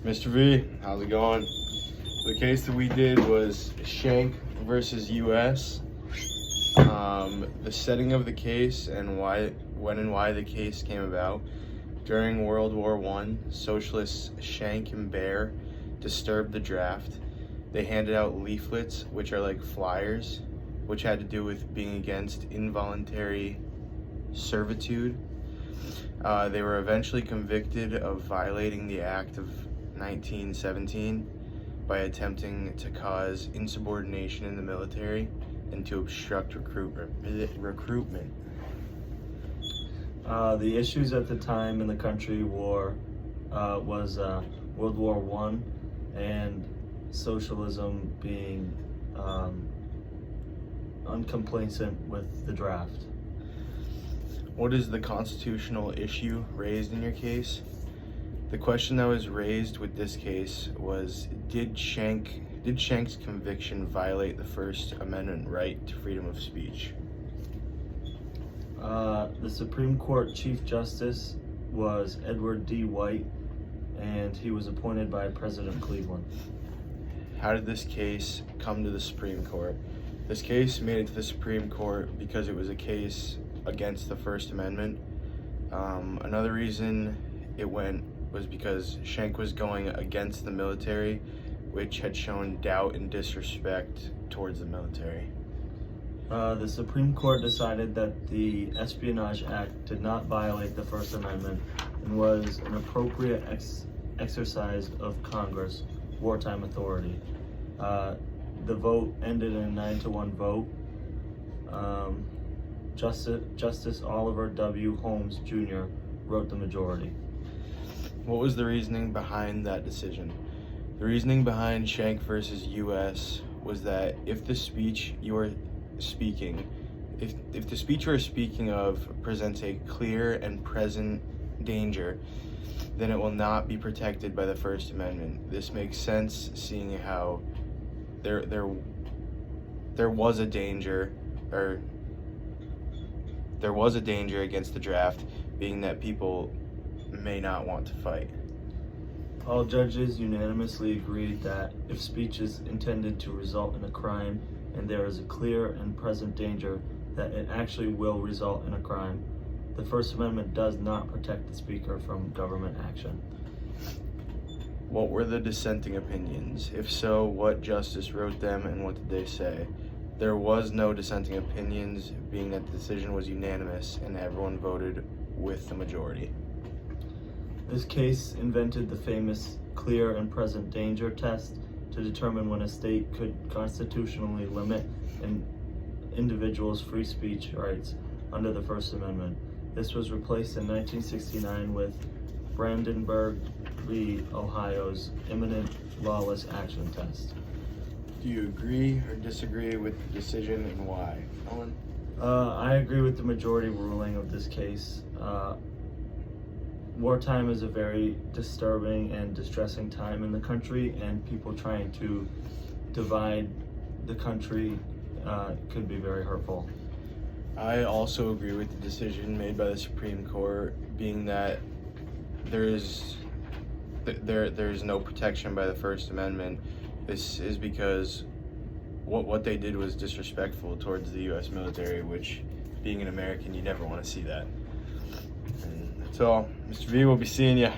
Mr. V, how's it going? The case that we did was Schenck versus U.S. The setting of the case and when and why the case came about. During World War I, socialists Schenck and Baer disturbed the draft. They handed out leaflets, which are like flyers, which had to do with being against involuntary servitude. They were eventually convicted of violating the Act of 1917 by attempting to cause insubordination in the military and to obstruct recruitment. The issues at the time in the country was World War I and socialism being uncomplacent with the draft. What is the constitutional issue raised in your case? The question that was raised with this case was, did Schenck's conviction violate the First Amendment right to freedom of speech? The Supreme Court Chief Justice was Edward D. White, and he was appointed by President Cleveland. How did this case come to the Supreme Court? This case made it to the Supreme Court because it was a case against the First Amendment. Another reason it went was because Schenck was going against the military, which had shown doubt and disrespect towards the military. The Supreme Court decided that the Espionage Act did not violate the First Amendment and was an appropriate exercise of Congress' wartime authority. The vote ended in a 9-1 vote. Justice Oliver W. Holmes Jr. wrote the majority. What was the reasoning behind that decision? The reasoning behind Schenck versus U.S. was that if the speech you are speaking of presents a clear and present danger, then it will not be protected by the First Amendment. This makes sense, seeing how there was a danger against the draft, being that people may not want to fight. All judges unanimously agreed that if speech is intended to result in a crime and there is a clear and present danger that it actually will result in a crime, the First Amendment does not protect the speaker from government action. What were the dissenting opinions? If so, what justice wrote them and what did they say? There was no dissenting opinions, being that the decision was unanimous and everyone voted with the majority. This case invented the famous clear and present danger test to determine when a state could constitutionally limit an individual's free speech rights under the First Amendment. This was replaced in 1969 with Brandenburg v. Ohio's imminent lawless action test. Do you agree or disagree with the decision and why? Owen? I agree with the majority ruling of this case. Wartime is a very disturbing and distressing time in the country, and people trying to divide the country could be very hurtful. I also agree with the decision made by the Supreme Court, being that there's no protection by the First Amendment. This is because what they did was disrespectful towards the U.S. military, which, being an American, you never want to see that. And that's all. Mr. V, we'll be seeing you.